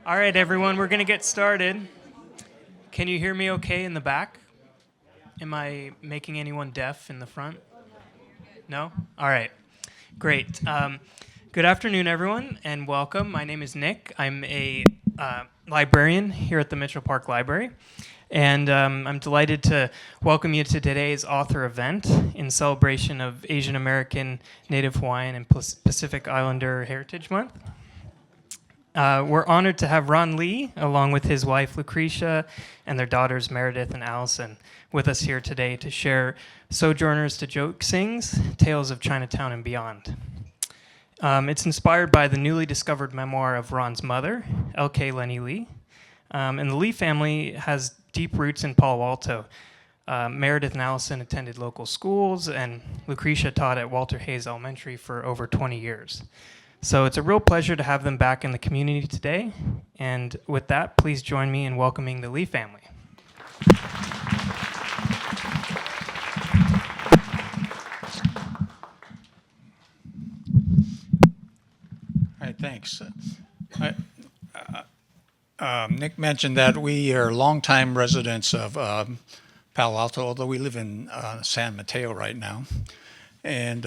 All right, everyone, we're going to get started. Can you hear me okay in the back? Am I making anyone deaf in the front? No? All right, great. Good afternoon, everyone, and welcome. My name is Nick. I'm a librarian here at the Mitchell Park Library, and I'm delighted to welcome you to today's author event in celebration of Asian American, Native Hawaiian, and Pacific Islander Heritage Month. We're honored to have Ron Lee, along with his wife Lucretia and their daughters Meredith and Allison, with us here today to share Sojourners to Joke Sings, Tales of Chinatown and Beyond. It's inspired by the newly discovered memoir of Ron's mother, L K Lennie Lee. And the Lee family has deep roots in Palo Alto. Meredith and Allison attended local schools, and Lucretia taught at Walter Hayes Elementary for over 20 years. So it's a real pleasure to have them back in the community today. And with that, please join me in welcoming the Lee family. All right, thanks. Nick mentioned that we are longtime residents of Palo Alto, although we live in San Mateo right now. And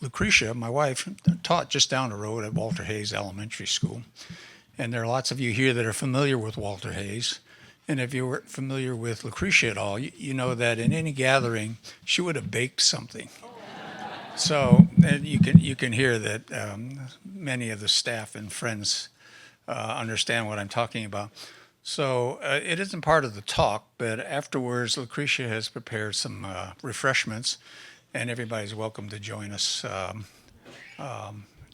Lucretia, my wife, taught just down the road at Walter Hayes Elementary School. And there are lots of you here that are familiar with Walter Hayes. And if you were familiar with Lucretia at all, you know that in any gathering, she would have baked something. So and you can hear that many of the staff and friends understand what I'm talking about. So it isn't part of the talk, but afterwards, Lucretia has prepared some refreshments, and everybody's welcome to join us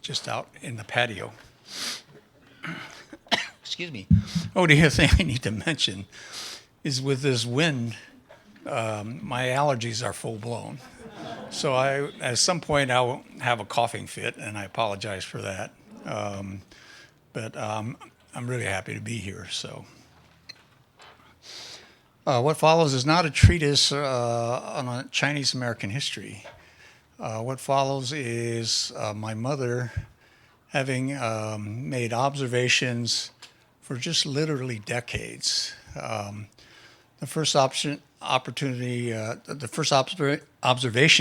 just out in the patio. Excuse me. Oh, the other thing I need to mention is with this wind, my allergies are full blown. So at some point, I'll have a coughing fit, and I apologize for that. But I'm really happy to be here. So what follows is not a treatise on a Chinese American history. What follows is my mother having made observations for just literally decades. The first observation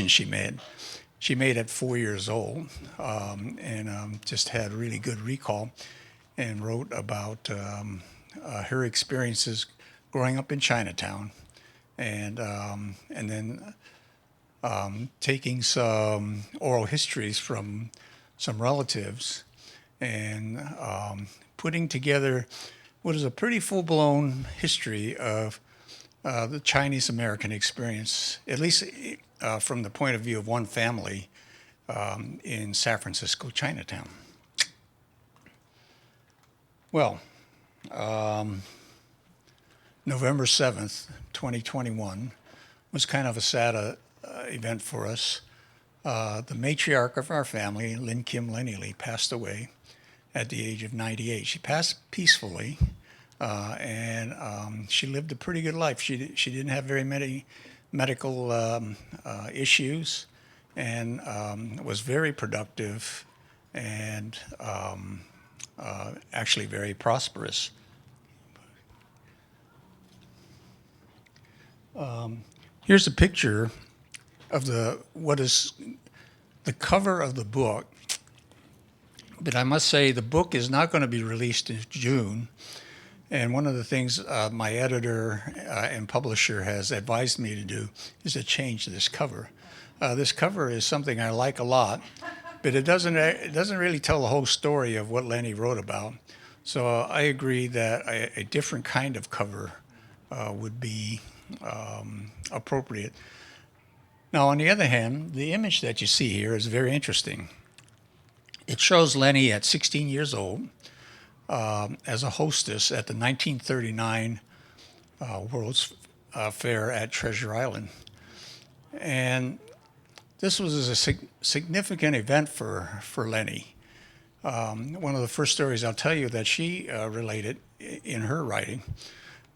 she made at 4 years old, and just had really good recall, and wrote about her experiences growing up in Chinatown, and then taking some oral histories from some relatives, and putting together what is a pretty full-blown history of the Chinese American experience, at least from the point of view of one family in San Francisco Chinatown. Well, November 7th, 2021 was kind of a sad event for us. The matriarch of our family, L K Lennie Lee, passed away at the age of 98. She passed peacefully, and she lived a pretty good life. She didn't have very many medical issues, and was very productive, and actually very prosperous. Here's a picture of what is the cover of the book. But I must say the book is not going to be released in June. And one of the things my editor and publisher has advised me to do is to change this cover. This cover is something I like a lot, but it doesn't really tell the whole story of what Lennie wrote about. So I agree that a different kind of cover would be appropriate. Now, on the other hand, the image that you see here is very interesting. It shows Lennie at 16 years old as a hostess at the 1939 World's Fair at Treasure Island. And this was a significant event for Lennie. One of the first stories I'll tell you that she related in her writing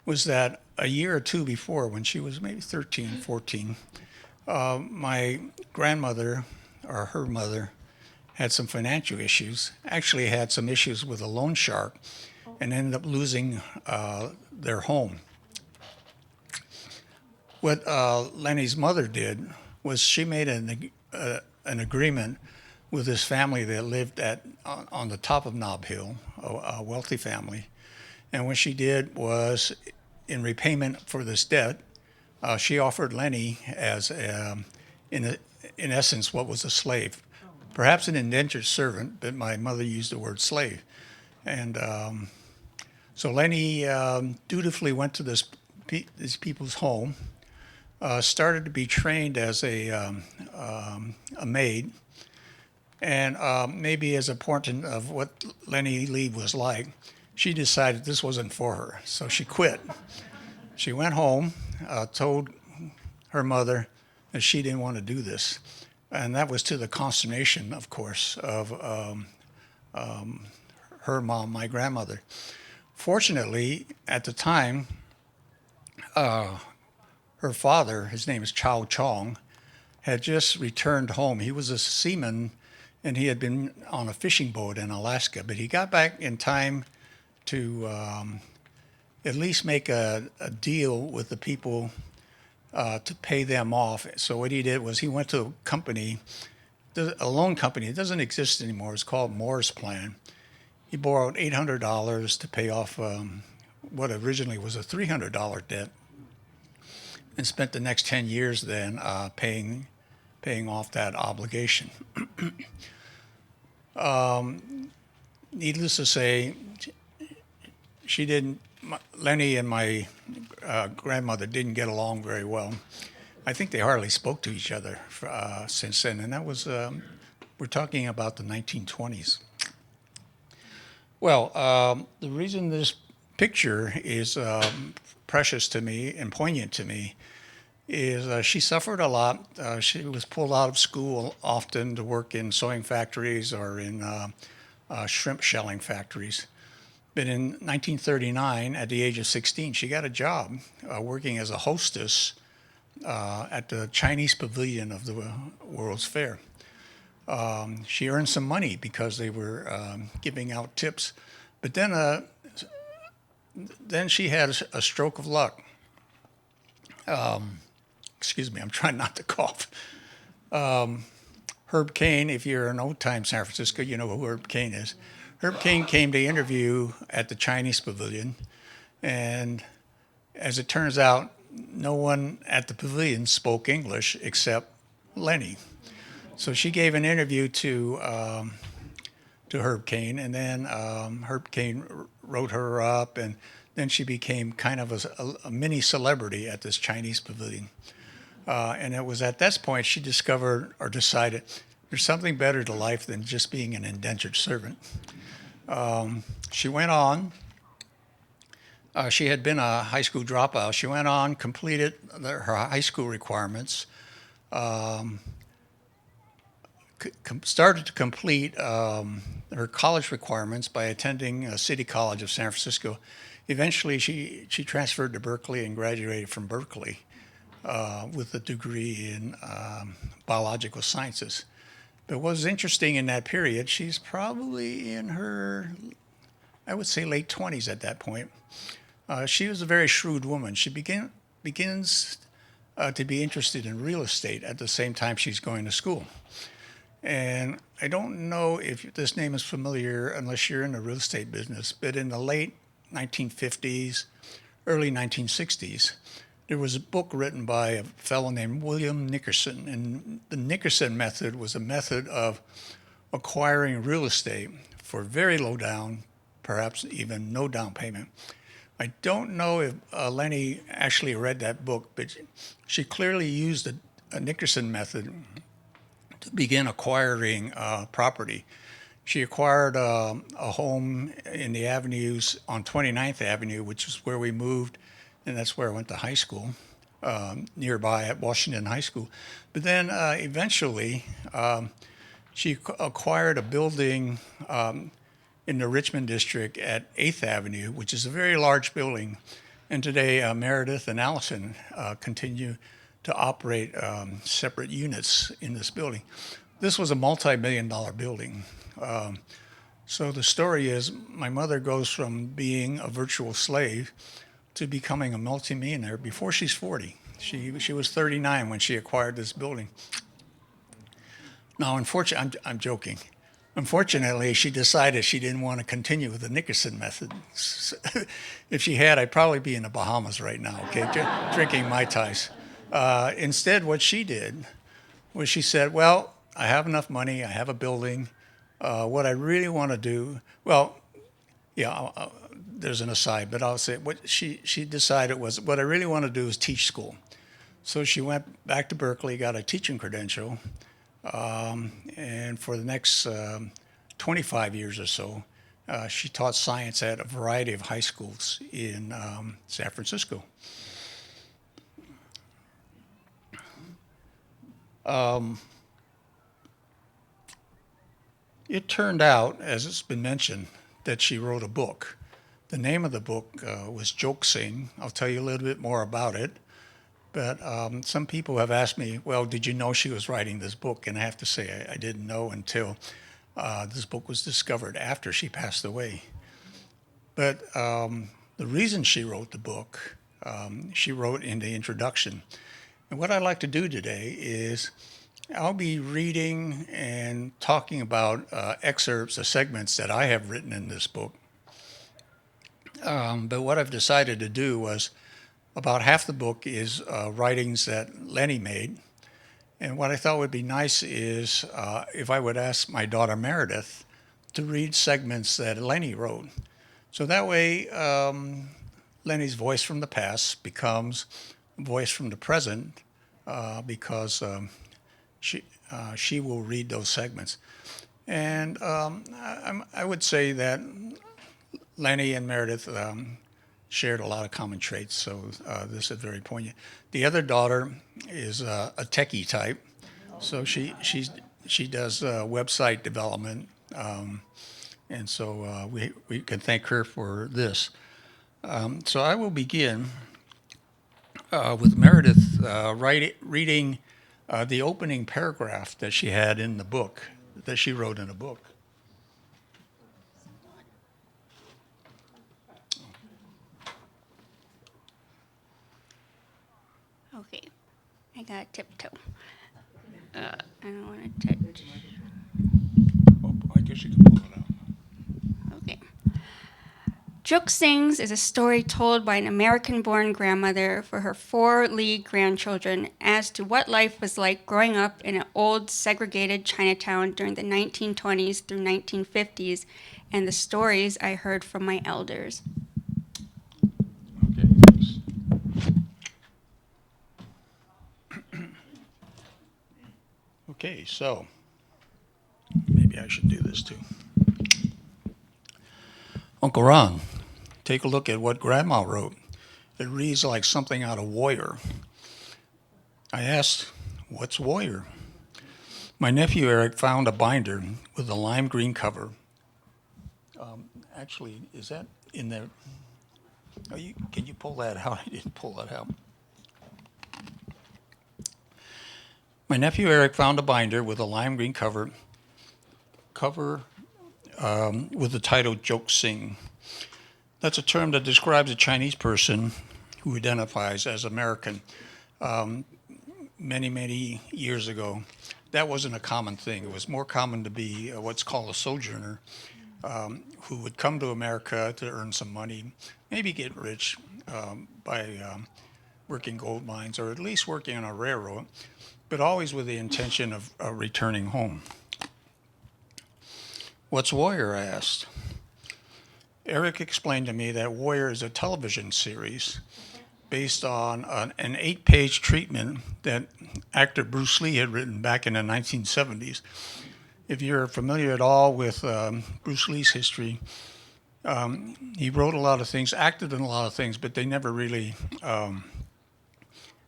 was that a year or two before, when she was maybe 13, 14, my grandmother, or her mother, had some financial issues, actually had some issues with a loan shark, and ended up losing their home. What Lennie's mother did was she made an agreement with this family that lived on the top of Nob Hill, a wealthy family. And what she did was, in repayment for this debt, she offered Lennie as, in essence, what was a slave. Perhaps an indentured servant, but my mother used the word slave. And so Lennie dutifully went to these people's home, started to be trained as a maid, and maybe as important of what Lennie Lee was like, she decided this wasn't for her, so she quit. She went home, told her mother that she didn't want to do this, and that was to the consternation, of course, of her mom, my grandmother. Fortunately, at the time, her father, his name is Chow Chong, had just returned home. He was a seaman, and he had been on a fishing boat in Alaska, but he got back in time to at least make a deal with the people to pay them off. So what he did was he went to a company, a loan company. It doesn't exist anymore. It's called Moore's Plan. He borrowed $800 to pay off what originally was a $300 debt, and spent the next 10 years then paying off that obligation. Needless to say, Lennie and my grandmother didn't get along very well. I think they hardly spoke to each other since then, and that was, we're talking about the 1920s. Well, the reason this picture is precious to me and poignant to me is she suffered a lot. She was pulled out of school often to work in sewing factories or in shrimp shelling factories. But in 1939, at the age of 16, she got a job working as a hostess at the Chinese pavilion of the World's Fair. She earned some money because they were giving out tips. But then she had a stroke of luck. Excuse me, I'm trying not to cough. Herb Caen, if you're in old-time San Francisco, you know who Herb Caen is. Herb Caen came to interview at the Chinese pavilion, and as it turns out, no one at the pavilion spoke English except Lennie. So she gave an interview to Herb Caen, and then Herb Caen wrote her up, and then she became kind of a mini celebrity at this Chinese pavilion. And it was at this point she discovered or decided there's something better to life than just being an indentured servant. She went on. She had been a high school dropout. She went on, completed her high school requirements, started to complete her college requirements by attending City College of San Francisco. Eventually, she transferred to Berkeley and graduated from Berkeley with a degree in biological sciences. But what was interesting in that period, she's probably in her, I would say, late 20s at that point. She was a very shrewd woman. She begins to be interested in real estate at the same time she's going to school. And I don't know if this name is familiar unless you're in the real estate business, but in the late 1950s, early 1960s, there was a book written by a fellow named William Nickerson, and the Nickerson method was a method of acquiring real estate for very low down, perhaps even no down payment. I don't know if Lennie actually read that book, but she clearly used a Nickerson method to begin acquiring property. She acquired a home in the avenues on 29th Avenue, which is where we moved, and that's where I went to high school, nearby at Washington High School. But then eventually, she acquired a building in the Richmond district at 8th Avenue, which is a very large building. And today, Meredith and Allison continue to operate separate units in this building. This was a multi-million-dollar building. So the story is my mother goes from being a virtual slave to becoming a multimillionaire before she's 40. She was 39 when she acquired this building. Now, unfortunately, I'm joking. Unfortunately, she decided she didn't want to continue with the Nickerson method. If she had, I'd probably be in the Bahamas right now, okay, drinking Mai Tais. Instead, what she did was she said, well, I have enough money, I have a building. What I really want to do, well, yeah, there's an aside, but I'll say what she decided was what I really want to do is teach school. So she went back to Berkeley, got a teaching credential, and for the next 25 years or so, she taught science at a variety of high schools in San Francisco. It turned out, as it's been mentioned, that she wrote a book. The name of the book was Joke Sing. I'll tell you a little bit more about it. But some people have asked me, well, did you know she was writing this book? And I have to say, I didn't know until this book was discovered after she passed away. But the reason she wrote the book, she wrote in the introduction. And what I'd like to do today is I'll be reading and talking about excerpts of segments that I have written in this book. But what I've decided to do was about half the book is writings that Lennie made. And what I thought would be nice is if I would ask my daughter Meredith to read segments that Lennie wrote. So that way, Lennie's voice from the past becomes voice from the present because she will read those segments. And I would say that Lennie and Meredith shared a lot of common traits, so this is very poignant. The other daughter is a techie type, so she does website development, and so we can thank her for this. So I will begin with Meredith reading the opening paragraph that she had in the book, that she wrote in a book. Okay, I got a tiptoe. I don't want to touch. Oh, I guess you can pull it out. Okay. Jook Sings is a story told by an American-born grandmother for her 4 Lee grandchildren as to what life was like growing up in an old segregated Chinatown during the 1920s through 1950s, and the stories I heard from my elders. Okay, thanks. Okay, so maybe I should do this too. Uncle Ron, take a look at what Grandma wrote. It reads like something out of Warrior. I asked, what's Warrior? My nephew Eric found a binder with a lime green cover. Actually, is that in there? Can you pull that out? I didn't pull that out. My nephew Eric found a binder with a lime green cover with the title Joke Sing. That's a term that describes a Chinese person who identifies as American. Many years ago, that wasn't a common thing. It was more common to be what's called a sojourner, who would come to America to earn some money, maybe get rich by working gold mines or at least working on a railroad, but always with the intention of returning home. What's Warrior? I asked. Eric explained to me that Warrior is a television series based on an 8-page treatment that actor Bruce Lee had written back in the 1970s. If you're familiar at all with Bruce Lee's history, he wrote a lot of things, acted in a lot of things, but they never really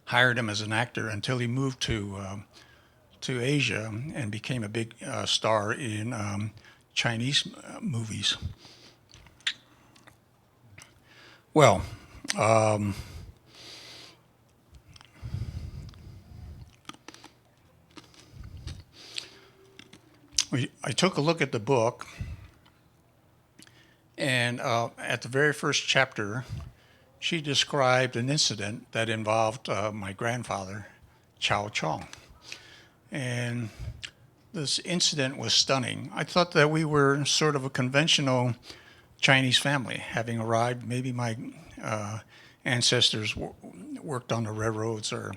hired him as an actor until he moved to Asia and became a big star in Chinese movies. Well, I took a look at the book, And at the very first chapter, she described an incident that involved my grandfather, Chow Chong. And this incident was stunning. I thought that we were sort of a conventional Chinese family, having arrived. Maybe my ancestors worked on the railroads or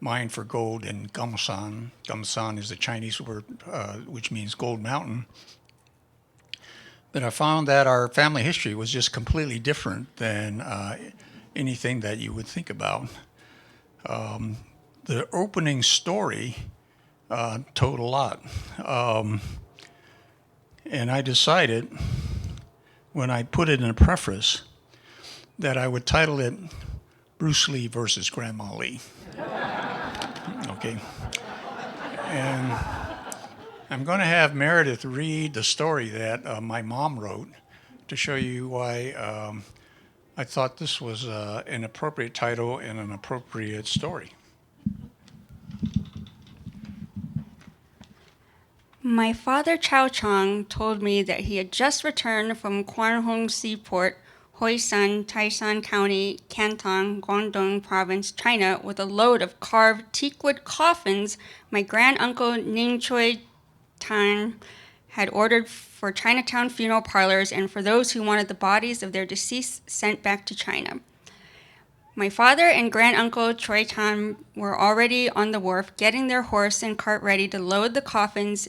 mined for gold in Gumsan. Gumsan is the Chinese word which means gold mountain. But I found that our family history was just completely different than anything that you would think about. The opening story told a lot. And I decided, when I put it in a preface, that I would title it Bruce Lee versus Grandma Lee. Okay. And I'm going to have Meredith read the story that my mom wrote to show you why I thought this was an appropriate title and an appropriate story. My father, Chow Chong, told me that he had just returned from Kwanhong Seaport, Hoisan, Taishan County, Canton, Guangdong Province, China, with a load of carved teakwood coffins my granduncle Ning Choi Tan had ordered for Chinatown funeral parlors and for those who wanted the bodies of their deceased sent back to China. My father and granduncle Choi Tan were already on the wharf getting their horse and cart ready to load the coffins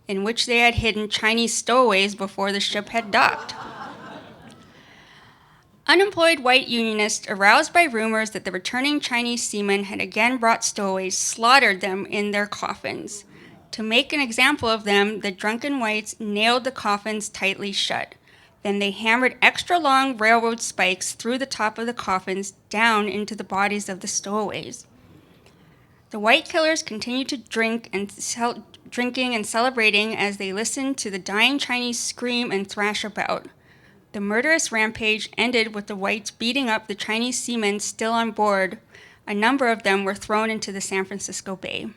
in which they had hidden Chinese stowaways before the ship had docked. Unemployed white unionists, aroused by rumors that the returning Chinese seamen had again brought stowaways, slaughtered them in their coffins. To make an example of them, the drunken whites nailed the coffins tightly shut. Then they hammered extra long railroad spikes through the top of the coffins down into the bodies of the stowaways. The white killers continued to drinking and celebrating as they listened to the dying Chinese scream and thrash about. The murderous rampage ended with the whites beating up the Chinese seamen still on board. A number of them were thrown into the San Francisco Bay.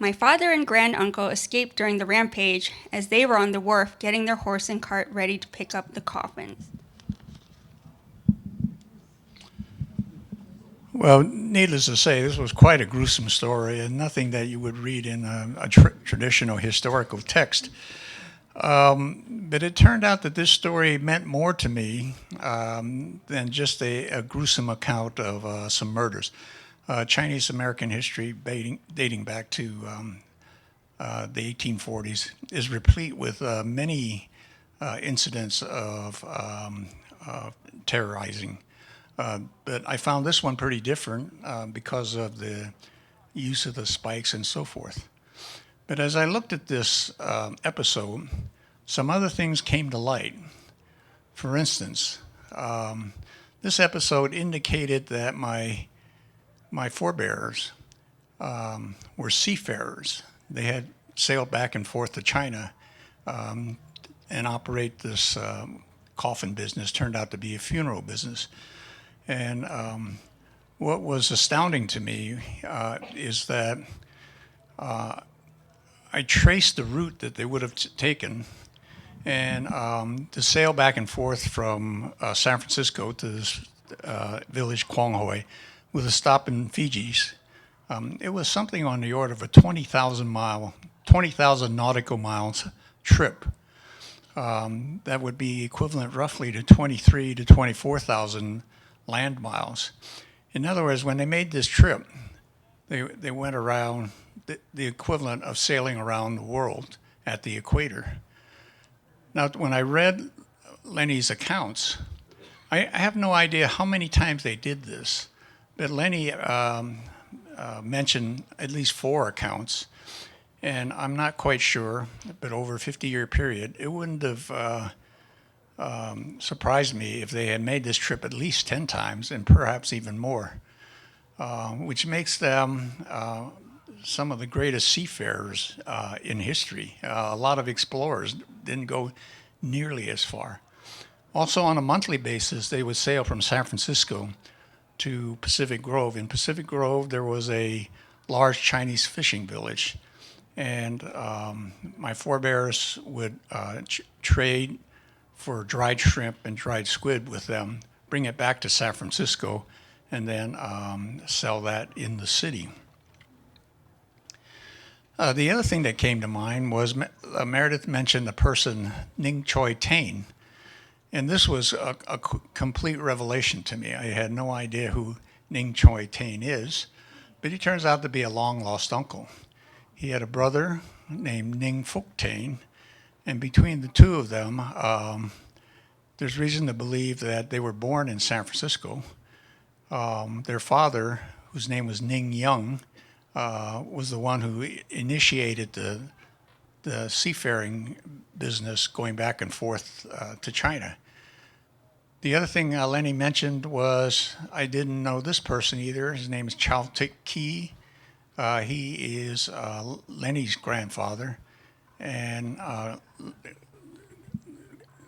My father and granduncle escaped during the rampage as they were on the wharf getting their horse and cart ready to pick up the coffins. Well, needless to say, this was quite a gruesome story and nothing that you would read in a traditional historical text. But it turned out that this story meant more to me than just a gruesome account of some murders. Chinese American history dating back to the 1840s is replete with many incidents of terrorizing. But I found this one pretty different because of the use of the spikes and so forth. But as I looked at this episode, some other things came to light. For instance, this episode indicated that my forebears were seafarers. They had sailed back and forth to China and operate this coffin business. Turned out to be a funeral business. And what was astounding to me is that I traced the route that they would have taken, and to sail back and forth from San Francisco to this village Quanghoi with a stop in Fiji's. It was something on the order of a 20,000 nautical miles trip. That would be equivalent roughly to 23 to 24,000 land miles. In other words, when they made this trip, they went around the equivalent of sailing around the world at the equator. Now, when I read Lennie's accounts, I have no idea how many times they did this, but Lennie mentioned at least 4 accounts, and I'm not quite sure, but over a 50-year period, it wouldn't have surprised me if they had made this trip at least 10 times and perhaps even more, which makes them some of the greatest seafarers in history. A lot of explorers didn't go nearly as far. Also, on a monthly basis, they would sail from San Francisco to Pacific Grove. In Pacific Grove, there was a large Chinese fishing village, and my forebears would trade for dried shrimp and dried squid with them, bring it back to San Francisco, and then sell that in the city. The other thing that came to mind was Meredith mentioned the person Ning Choi Tain, and this was a complete revelation to me. I had no idea who Ning Choi Tain is, but he turns out to be a long lost uncle. He had a brother named Ning Phuc Tain, and between the two of them, there's reason to believe that they were born in San Francisco. Their father, whose name was Ning Young, was the one who initiated the seafaring business going back and forth to China. The other thing Lennie mentioned was, I didn't know this person either. His name is Chow Tik Ki. He is Lennie's grandfather, and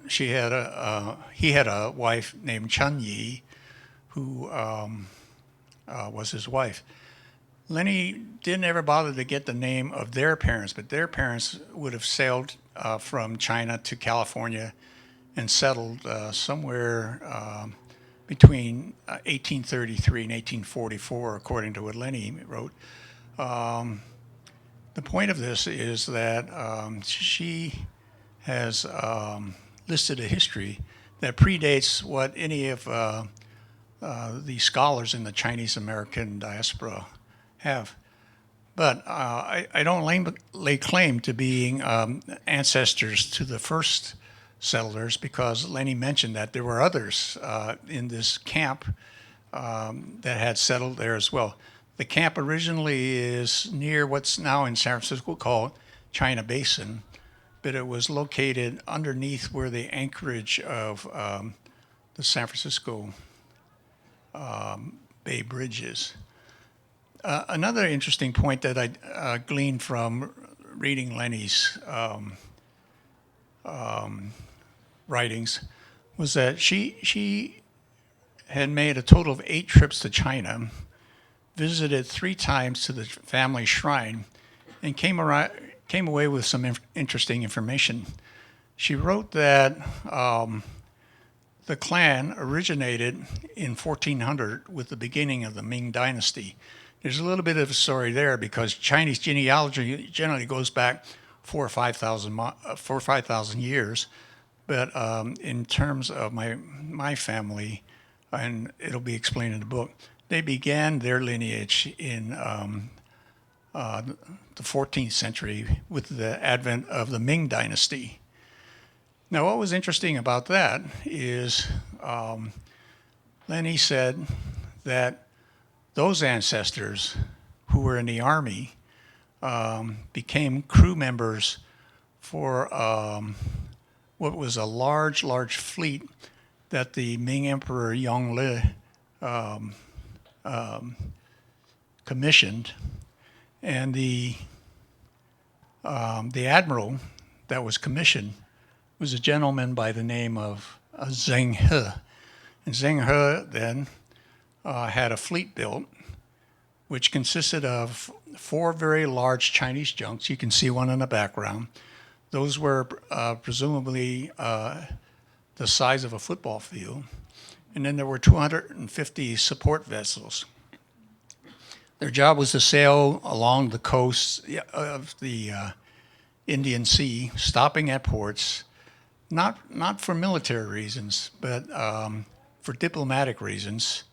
he had a wife named Chun Yi, who was his wife. Lennie didn't ever bother to get the name of their parents, but their parents would have sailed from China to California and settled somewhere between 1833 and 1844, according to what Lennie wrote. The point of this is that she has listed a history that predates what any of the scholars in the Chinese American diaspora have. But I don't lay claim to being ancestors to the first settlers, because Lennie mentioned that there were others in this camp that had settled there as well. The camp originally is near what's now in San Francisco called China Basin, but it was located underneath where the anchorage of the San Francisco Bay Bridge is. Another interesting point that I gleaned from reading Lennie's writings was that she had made a total of 8 trips to China, visited 3 times to the family shrine, and came away with some interesting information. She wrote that the clan originated in 1400 with the beginning of the Ming Dynasty. There's a little bit of a story there because Chinese genealogy generally goes back 4,000 or 5,000 years. But in terms of my family, and it'll be explained in the book, they began their lineage in the 14th century with the advent of the Ming Dynasty. Now, what was interesting about that is Lennie said that those ancestors who were in the army became crew members for what was a large fleet that the Ming Emperor Yongle commissioned, and the admiral that was commissioned was a gentleman by the name of Zheng He. And Zheng He then had a fleet built, which consisted of 4 very large Chinese junks. You can see one in the background. Those were presumably the size of a football field. And then there were 250 support vessels. Their job was to sail along the coast of the Indian Sea, stopping at ports, not for military reasons, but for diplomatic reasons.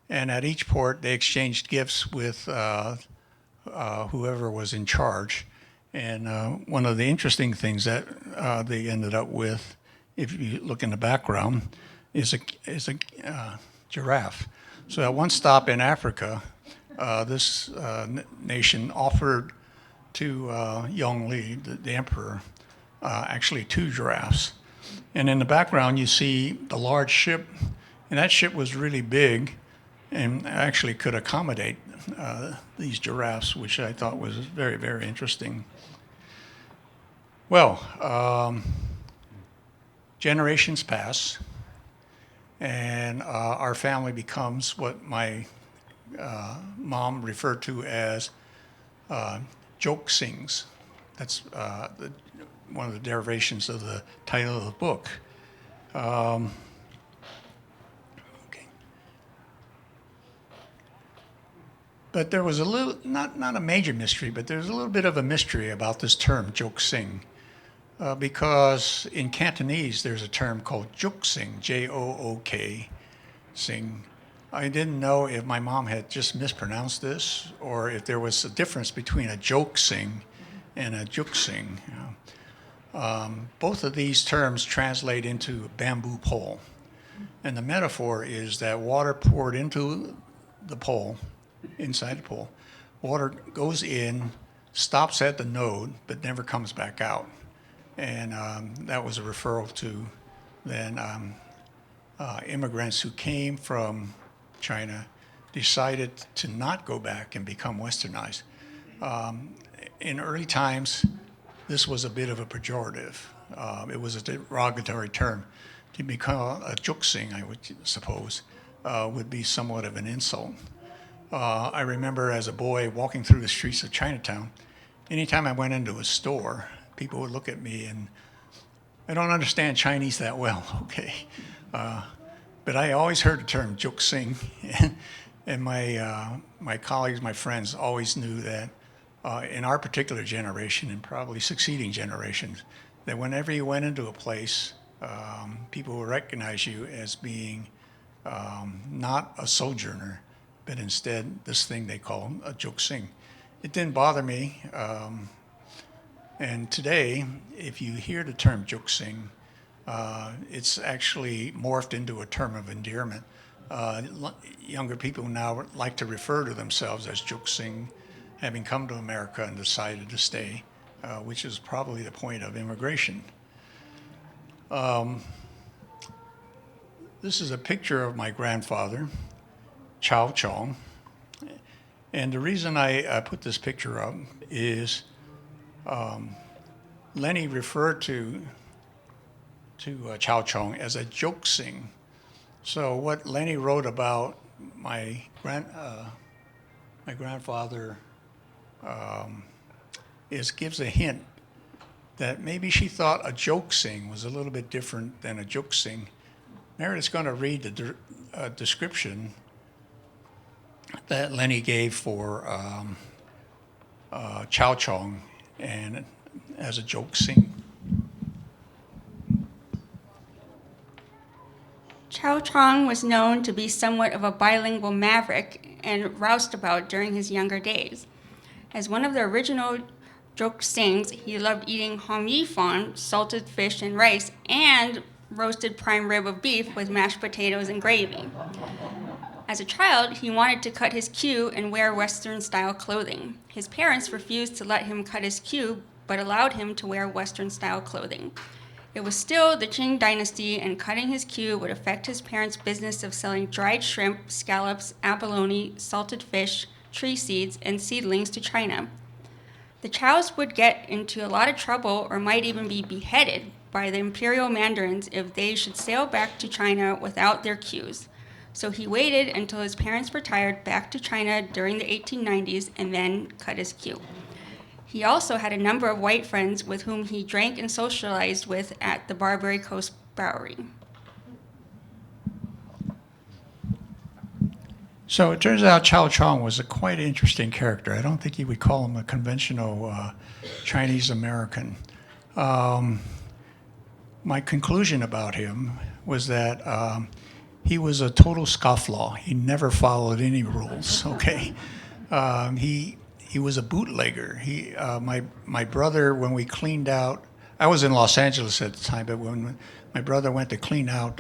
And at each port, they exchanged gifts with whoever was in charge. And one of the interesting things that they ended up with, if you look in the background, is a giraffe. So at one stop in Africa, this nation offered to Yongle, the emperor, actually 2 giraffes. And in the background, you see the large ship, and that ship was really big and actually could accommodate these giraffes, which I thought was very, very interesting. Well, generations pass, and our family becomes what my mom referred to as joke sings. That's one of the derivations of the title of the book. Um, okay. But there was a little, not a major mystery, but there's a little bit of a mystery about this term, jok sing. Because in Cantonese, there's a term called juk sing, Jook sing. I didn't know if my mom had just mispronounced this or if there was a difference between a joke sing and a juk sing. Both of these terms translate into bamboo pole. And the metaphor is that water poured into the pole, inside the pole, water goes in, stops at the node, but never comes back out. And that was a referral to then immigrants who came from China decided to not go back and become westernized. In early times, this was a bit of a pejorative. It was a derogatory term. To become a juksing, I would suppose, would be somewhat of an insult. I remember as a boy walking through the streets of Chinatown, anytime I went into a store, people would look at me and I don't understand Chinese that well, okay. But I always heard the term juk sing, and my colleagues, my friends always knew that in our particular generation and probably succeeding generations, that whenever you went into a place, people would recognize you as being not a sojourner, but instead this thing they call a juk sing. It didn't bother me. And today, if you hear the term juk sing, it's actually morphed into a term of endearment. Younger people now like to refer to themselves as juk sing, having come to America and decided to stay, which is probably the point of immigration. This is a picture of my grandfather, Chow Chong. And the reason I put this picture up is Lennie referred to Chow Chong as a joke sing. So what Lennie wrote about my grandfather gives a hint that maybe she thought a joke sing was a little bit different than a joke sing. Meredith's going to read the description that Lennie gave for Chow Chong and as a joke sing. Chow Chong was known to be somewhat of a bilingual maverick and roustabout during his younger days. As one of the original joke sings, he loved eating hom yi fon, salted fish and rice, and roasted prime rib of beef with mashed potatoes and gravy. As a child, he wanted to cut his queue and wear Western-style clothing. His parents refused to let him cut his queue, but allowed him to wear Western-style clothing. It was still the Qing dynasty, and cutting his queue would affect his parents' business of selling dried shrimp, scallops, abalone, salted fish, tree seeds, and seedlings to China. The Chows would get into a lot of trouble or might even be beheaded by the imperial mandarins if they should sail back to China without their queues. So he waited until his parents retired back to China during the 1890s and then cut his queue. He also had a number of white friends with whom he drank and socialized with at the Barbary Coast Bowery. So it turns out Chow Chong was a quite interesting character. I don't think you would call him a conventional Chinese American. My conclusion about him was that he was a total scofflaw. He never followed any rules. Okay, he was a bootlegger. My brother, when we cleaned out, I was in Los Angeles at the time, but when my brother went to clean out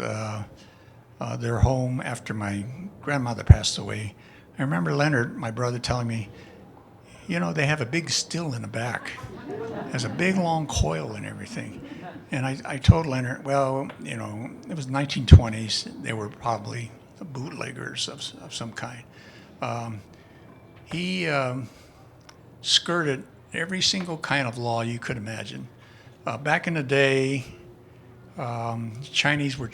their home after my grandmother passed away, I remember Leonard, my brother, telling me, you know, they have a big still in the back. It has a big long coil and everything. And I told Leonard, well, you know, it was 1920s. They were probably bootleggers of some kind. He skirted every single kind of law you could imagine. Back in the day, Chinese were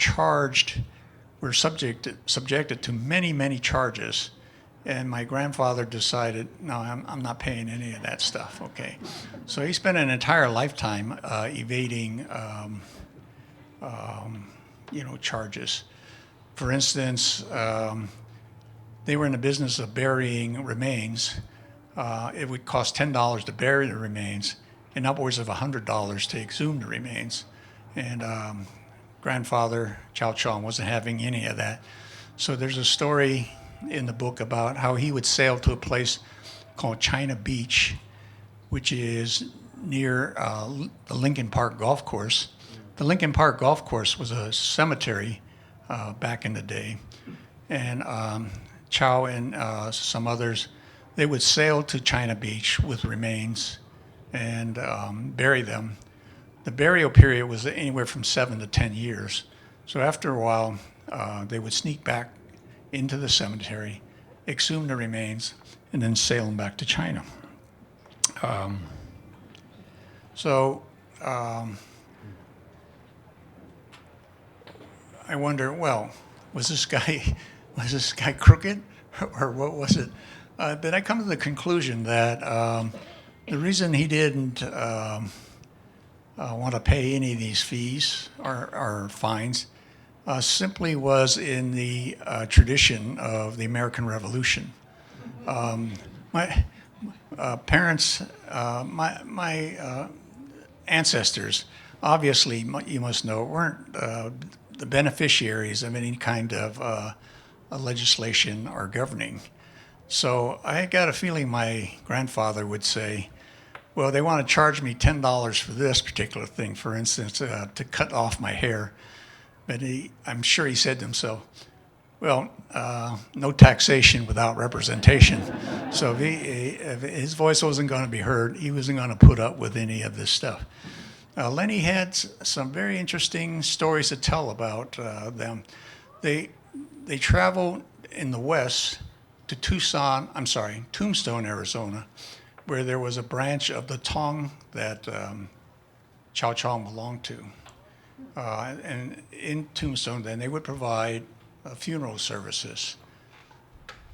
subjected to many, many charges. And my grandfather decided, no, I'm not paying any of that stuff, okay? So he spent an entire lifetime evading charges. For instance, they were in the business of burying remains. It would cost $10 to bury the remains and upwards of $100 to exhume the remains. And grandfather Chow Chong wasn't having any of that. So there's a story in the book about how he would sail to a place called China Beach, which is near the Lincoln Park Golf Course. The Lincoln Park Golf Course was a cemetery back in the day. And Chow and some others, they would sail to China Beach with remains and bury them. The burial period was anywhere from 7 to 10 years. So after a while, they would sneak back into the cemetery, exhume the remains, and then sail them back to China. I wonder, well, was this guy crooked, or what was it? But I come to the conclusion that the reason he didn't want to pay any of these fees or fines simply was in the tradition of the American Revolution. My parents, my ancestors, obviously, you must know, weren't the beneficiaries of any kind of legislation or governing. So I got a feeling my grandfather would say, well, they want to charge me $10 for this particular thing, for instance, to cut off my hair. But I'm sure he said to himself, well, no taxation without representation. So if his voice wasn't going to be heard, he wasn't going to put up with any of this stuff. Lennie had some very interesting stories to tell about them. They traveled in the west to Tombstone, Arizona, where there was a branch of the Tong that Chow Chong belonged to. And in Tombstone, then, they would provide funeral services.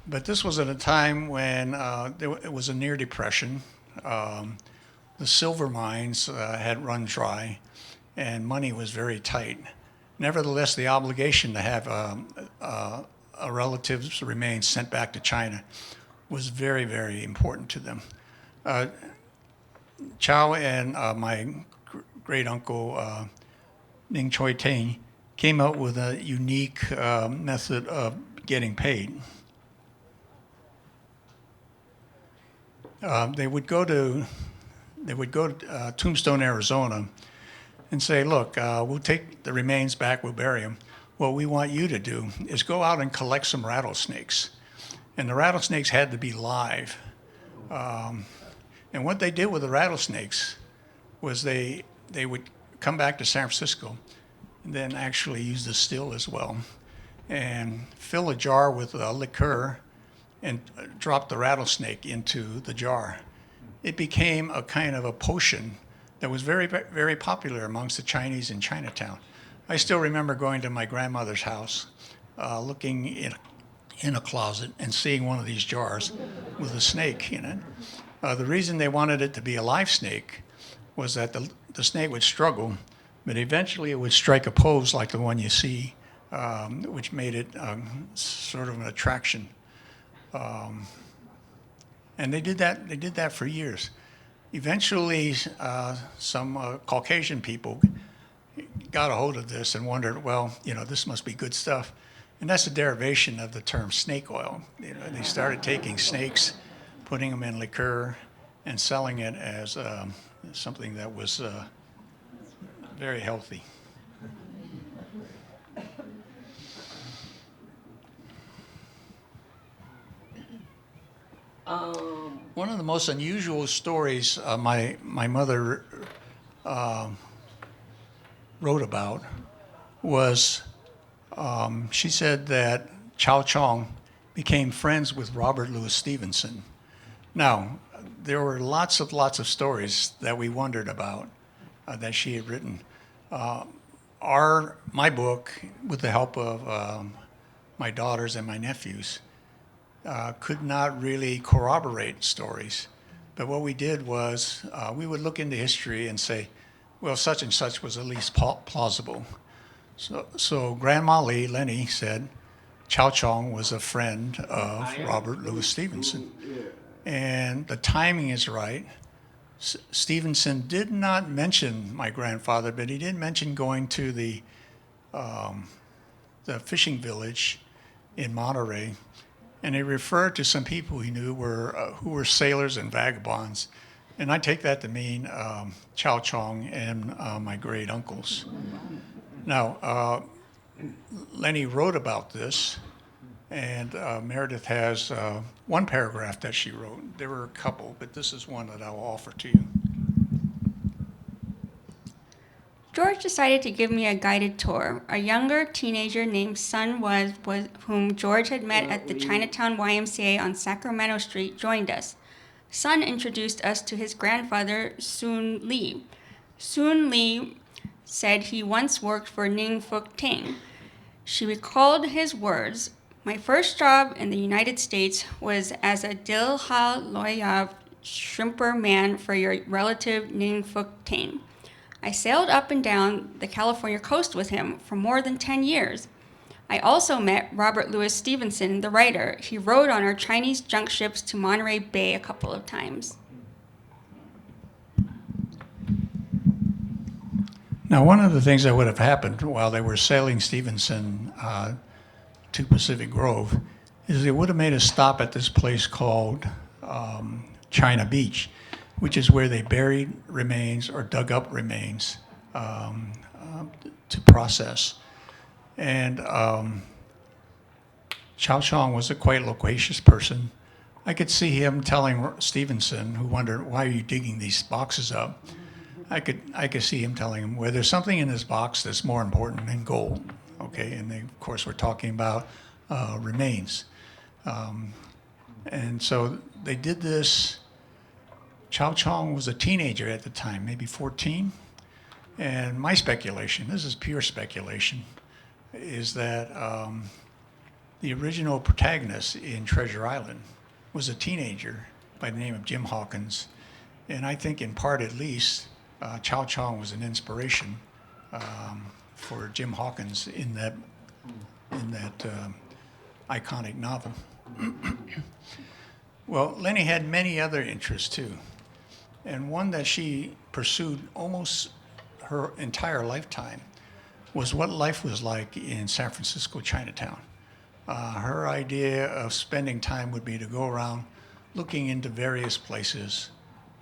But this was at a time when it was a near depression. The silver mines had run dry, and money was very tight. Nevertheless, the obligation to have a relative's remains sent back to China was very, very important to them. Chow and my great uncle Ning Choi Teng came up with a unique method of getting paid. They would go to Tombstone, Arizona, and say, "Look, we'll take the remains back. We'll bury them. What we want you to do is go out and collect some rattlesnakes." And the rattlesnakes had to be live. And what they did with the rattlesnakes was they would come back to San Francisco and then actually use the still as well and fill a jar with liqueur and drop the rattlesnake into the jar. It became a kind of a potion that was very, very popular amongst the Chinese in Chinatown. I still remember going to my grandmother's house, looking in a closet and seeing one of these jars with a snake in it. The reason they wanted it to be a live snake was that the snake would struggle, but eventually it would strike a pose like the one you see, which made it sort of an attraction. And they did that for years. Eventually, some Caucasian people got a hold of this and wondered, well, this must be good stuff. And that's a derivation of the term snake oil. They started taking snakes, putting them in liqueur, and selling it as something that was very healthy. One of the most unusual stories my mother wrote about was she said that Chow Chong became friends with Robert Louis Stevenson. Now, there were lots of stories that we wondered about that she had written. My book, with the help of my daughters and my nephews, could not really corroborate stories. But what we did was we would look into history and say, well, such and such was at least plausible. So Grandma Lee, Lennie, said Chow Chong was a friend of Robert Louis Stevenson. And the timing is right. Stevenson did not mention my grandfather, but he did mention going to the fishing village in Monterey, and he referred to some people he knew who were sailors and vagabonds, and I take that to mean Chow Chong and my great uncles. Now, Lennie wrote about this, and Meredith has one paragraph that she wrote. There were a couple, but this is one that I will offer to you. George decided to give me a guided tour. A younger teenager named Sun was whom George had met at the Chinatown YMCA on Sacramento Street, joined us. Sun introduced us to his grandfather, Soon Lee. Soon Lee said he once worked for Ning Fuk Ting. She recalled his words, "My first job in the United States was as a Dil Ha Loyav shrimper man for your relative Ning Fuk Ting. I sailed up and down the California coast with him for more than 10 years. I also met Robert Louis Stevenson, the writer. He rode on our Chinese junk ships to Monterey Bay a couple of times." Now, one of the things that would have happened while they were sailing Stevenson to Pacific Grove is they would have made a stop at this place called China Beach, which is where they buried remains or dug up remains to process. And Chow Chong was a quite loquacious person. I could see him telling Stevenson, who wondered, "Why are you digging these boxes up?" I could see him telling him, "Well, there's something in this box that's more important than gold." Okay, and they, of course, were talking about remains. And so they did this. Chow Chong was a teenager at the time, maybe 14. And my speculation, this is pure speculation, is that the original protagonist in Treasure Island was a teenager by the name of Jim Hawkins. And I think in part at least, Chow Chong was an inspiration for Jim Hawkins in that iconic novel. Well, Lennie had many other interests too. And one that she pursued almost her entire lifetime was what life was like in San Francisco Chinatown. Her idea of spending time would be to go around looking into various places,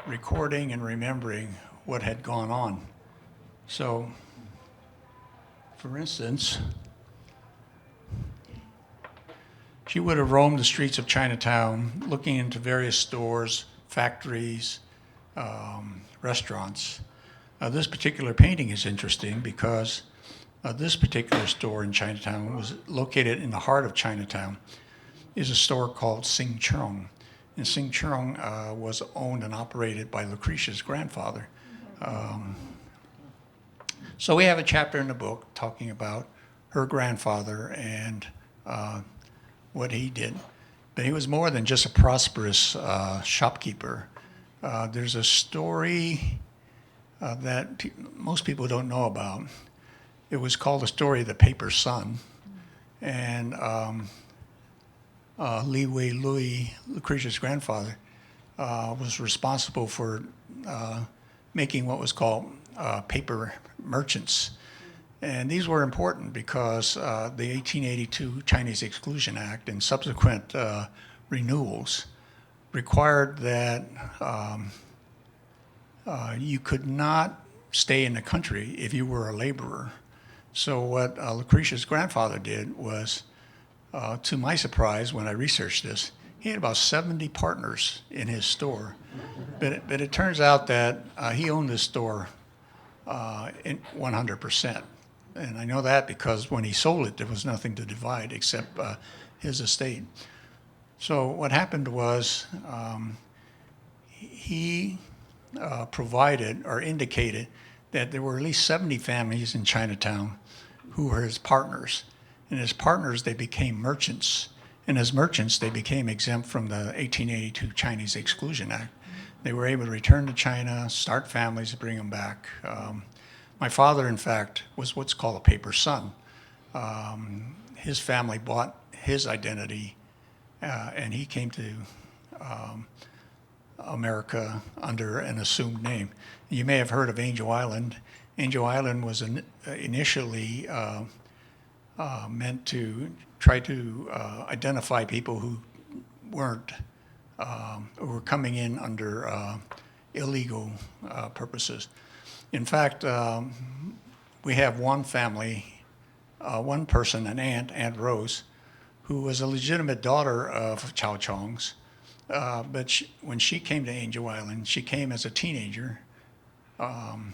recording and remembering what had gone on. So, for instance, she would have roamed the streets of Chinatown looking into various stores, factories, restaurants. This particular painting is interesting because this particular store in Chinatown was located in the heart of Chinatown. Is a store called Sing Chung. And Sing Chung was owned and operated by Lucretia's grandfather. So we have a chapter in the book talking about her grandfather and what he did. But he was more than just a prosperous shopkeeper. There's a story that most people don't know about. It was called the story of the Paper Son. And Li Wei Lui, Lucretia's grandfather, was responsible for making what was called paper merchants. And these were important because the 1882 Chinese Exclusion Act and subsequent renewals required that you could not stay in the country if you were a laborer. So what Lucretia's grandfather did was, to my surprise when I researched this, he had about 70 partners in his store. But it turns out that he owned this store in 100%. And I know that because when he sold it, there was nothing to divide except his estate. So what happened was he provided or indicated that there were at least 70 families in Chinatown who were his partners. And as partners, they became merchants. And as merchants, they became exempt from the 1882 Chinese Exclusion Act. They were able to return to China, start families, bring them back. My father, in fact, was what's called a paper son. His family bought his identity, and he came to America under an assumed name. You may have heard of Angel Island. Angel Island was initially meant to try to identify people who weren't, who were coming in under illegal purposes. In fact, we have one family, one person, an aunt, Aunt Rose, who was a legitimate daughter of Chow Chong's. But when she came to Angel Island, she came as a teenager, and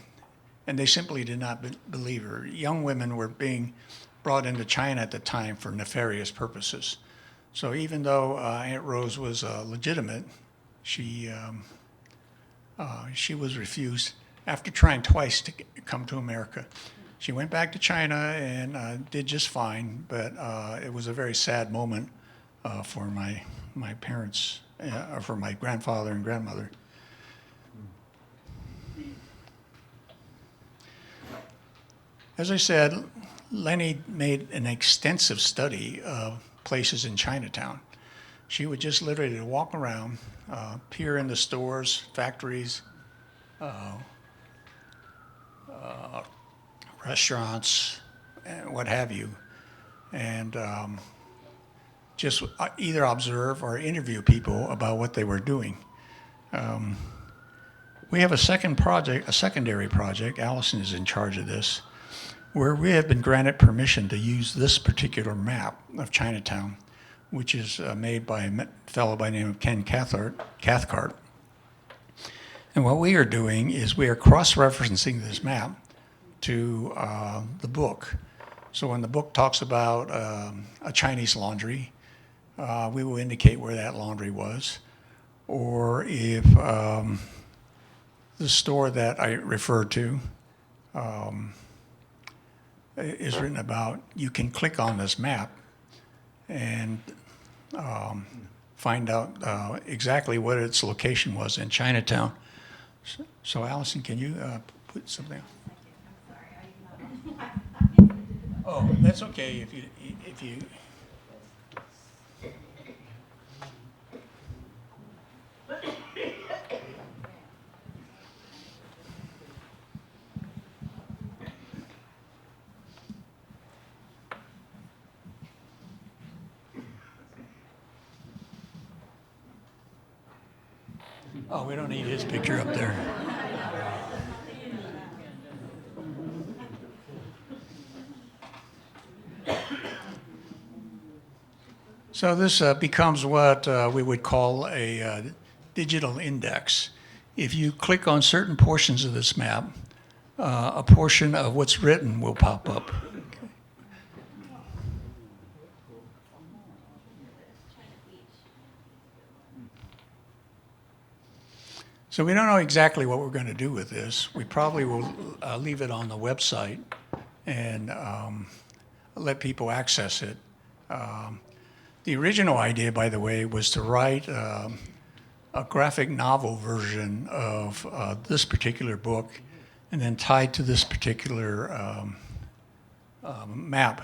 they simply did not believe her. Young women were being brought into China at the time for nefarious purposes. So even though Aunt Rose was legitimate, she was refused after trying twice to come to America. She went back to China and did just fine, but it was a very sad moment for my parents, for my grandfather and grandmother. As I said, Lennie made an extensive study of places in Chinatown. She would just literally walk around, peer into stores, factories, restaurants, and what have you, and just either observe or interview people about what they were doing. We have a secondary project, Allison is in charge of this, where we have been granted permission to use this particular map of Chinatown, which is made by a fellow by the name of Ken Cathcart. And what we are doing is we are cross-referencing this map to the book. So when the book talks about a Chinese laundry, we will indicate where that laundry was. Or if the store that I referred to is written about, you can click on this map and find out exactly what its location was in Chinatown. So Allison, can you put something? Oh, that's okay if you. Oh, we don't need his picture up there. So this becomes what we would call a digital index. If you click on certain portions of this map, a portion of what's written will pop up. So we don't know exactly what we're going to do with this. We probably will leave it on the website and let people access it. The original idea, by the way, was to write a graphic novel version of this particular book and then tied to this particular map.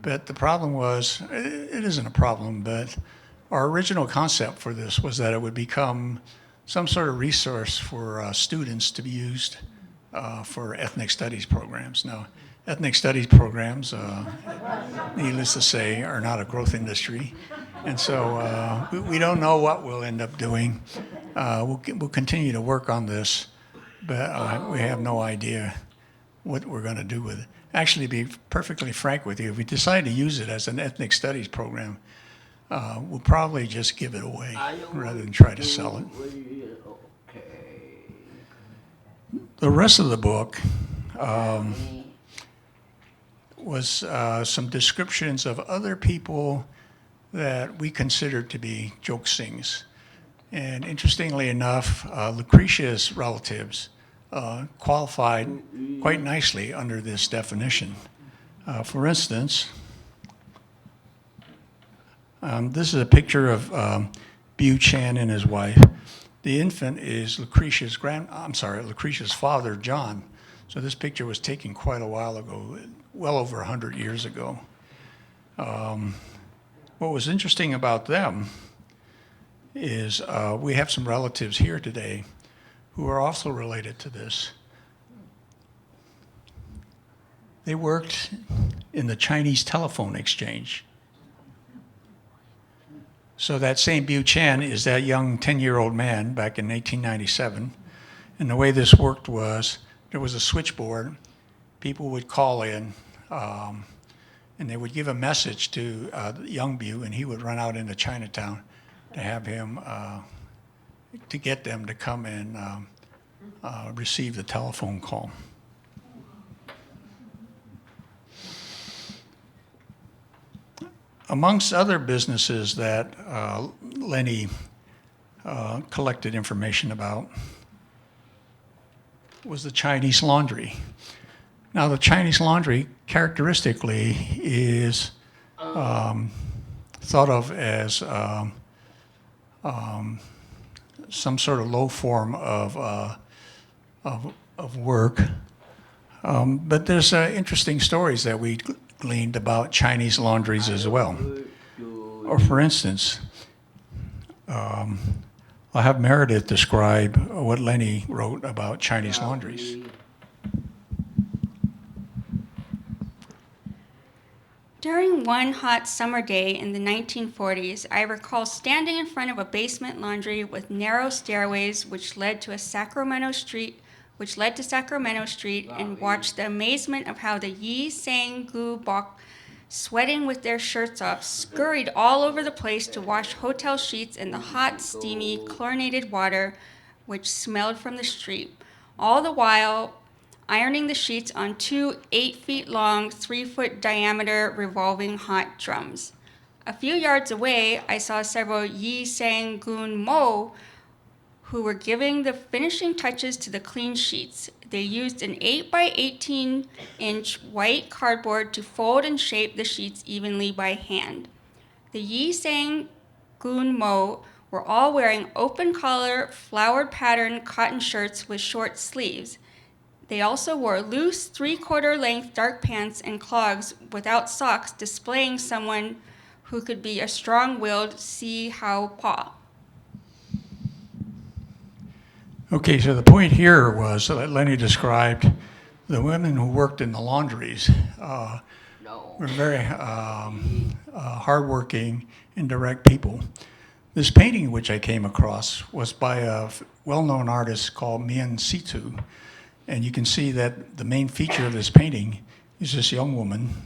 But the problem was, it isn't a problem, but our original concept for this was that it would become some sort of resource for students to be used for ethnic studies programs. Now, ethnic studies programs, needless to say, are not a growth industry. And so we don't know what we'll end up doing. We'll continue to work on this, but we have no idea what we're going to do with it. Actually, to be perfectly frank with you, if we decide to use it as an ethnic studies program, we'll probably just give it away rather than try to sell it. The rest of the book was some descriptions of other people that we considered to be jokesings. And interestingly enough, Lucretia's relatives qualified quite nicely under this definition. For instance, this is a picture of Bu Chan and his wife. The infant is Lucretia's father, John. So this picture was taken quite a while ago, well over 100 years ago. What was interesting about them is we have some relatives here today who are also related to this. They worked in the Chinese telephone exchange. So that same Bu Chen is that young 10-year-old man back in 1897. And the way this worked was there was a switchboard. People would call in, and they would give a message to young Bu, and he would run out into Chinatown to have him, to get them to come and receive the telephone call. Amongst other businesses that Lennie collected information about was the Chinese laundry. Now, the Chinese laundry characteristically is thought of as some sort of low form of work. But there's interesting stories that we gleaned about Chinese laundries as well. Or for instance, I'll have Meredith describe what Lennie wrote about Chinese laundries. During one hot summer day in the 1940s, I recall standing in front of a basement laundry with narrow stairways which led to Sacramento Street, and watched the amazement of how the Yi Sang Gu Bok, sweating with their shirts off, scurried all over the place to wash hotel sheets in the hot, steamy, chlorinated water which smelled from the street, all the while ironing the sheets on 2 8-feet-long, 3-foot diameter revolving hot drums. A few yards away, I saw several Yi Sang Gun Mo who were giving the finishing touches to the clean sheets. They used an 8 by 18-inch white cardboard to fold and shape the sheets evenly by hand. The Yi Sang Gun Mo were all wearing open-collar, flowered-pattern cotton shirts with short sleeves. They also wore loose, 3/4-length dark pants and clogs without socks, displaying someone who could be a strong-willed Si Hao Pa. Okay, so the point here was that Lennie described the women who worked in the laundries were very hardworking and direct people. This painting which I came across was by a well-known artist called Mian Situ, and you can see that the main feature of this painting is this young woman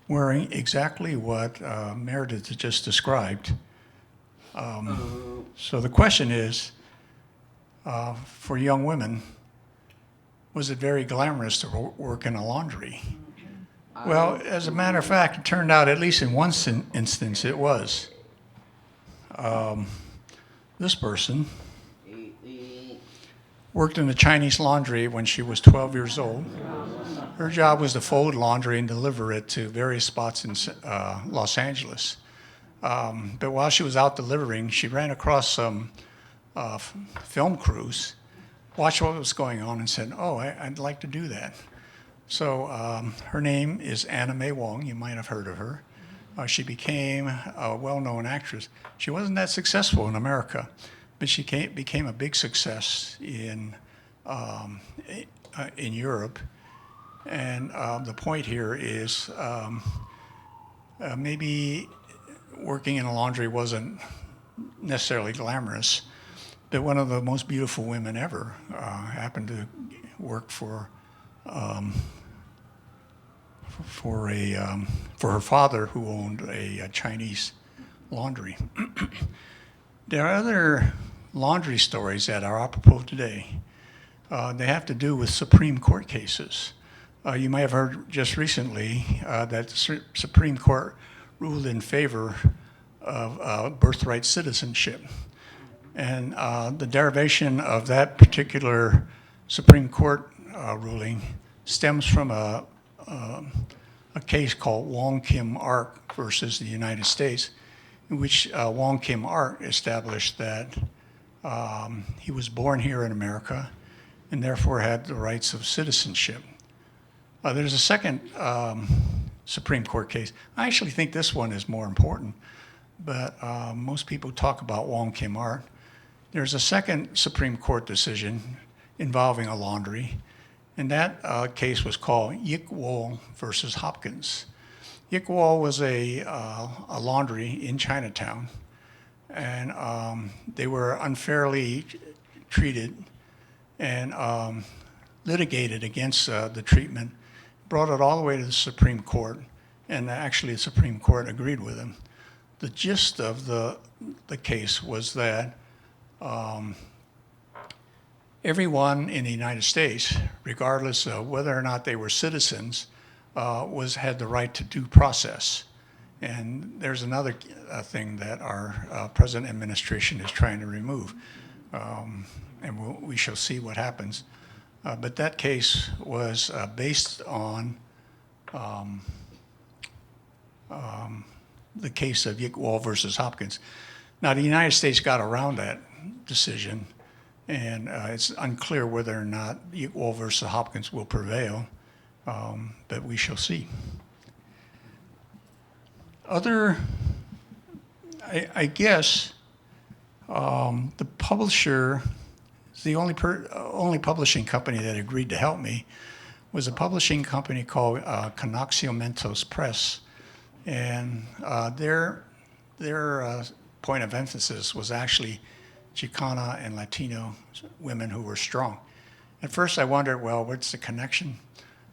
wearing exactly what Meredith just described. So the question is, for young women, was it very glamorous to work in a laundry? Well, as a matter of fact, it turned out, at least in one instance, it was. This person worked in the Chinese laundry when she was 12 years old. Her job was to fold laundry and deliver it to various spots in Los Angeles. But while she was out delivering, she ran across some film crews, watched what was going on, and said, "Oh, I'd like to do that." So her name is Anna May Wong. You might have heard of her. She became a well-known actress. She wasn't that successful in America, but she became a big success in Europe. And the point here is maybe working in a laundry wasn't necessarily glamorous, but one of the most beautiful women ever happened to work for her father, who owned a Chinese laundry. There are other laundry stories that are apropos today. They have to do with Supreme Court cases. You may have heard just recently that the Supreme Court ruled in favor of birthright citizenship. And the derivation of that particular Supreme Court ruling stems from a case called Wong Kim Ark versus the United States, in which Wong Kim Ark established that he was born here in America, and therefore had the rights of citizenship. There's a second Supreme Court case. I actually think this one is more important, but most people talk about Wong Kim Art. There's a second Supreme Court decision involving a laundry, and that case was called Yik Wol versus Hopkins. Yik Wol was a laundry in Chinatown, and they were unfairly treated and litigated against the treatment, brought it all the way to the Supreme Court, and actually the Supreme Court agreed with them. The gist of the case was that everyone in the United States, regardless of whether or not they were citizens, had the right to due process. And there's another thing that our present administration is trying to remove, and we shall see what happens. But that case was based on the case of Yik Wol versus Hopkins. Now, the United States got around that decision, and it's unclear whether or not Yik Wol versus Hopkins will prevail, but we shall see. I guess the publisher, the only publishing company that agreed to help me was a publishing company called Canaxiomentos Press, and their point of emphasis was actually Chicana and Latino women who were strong. At first I wondered, well, what's the connection?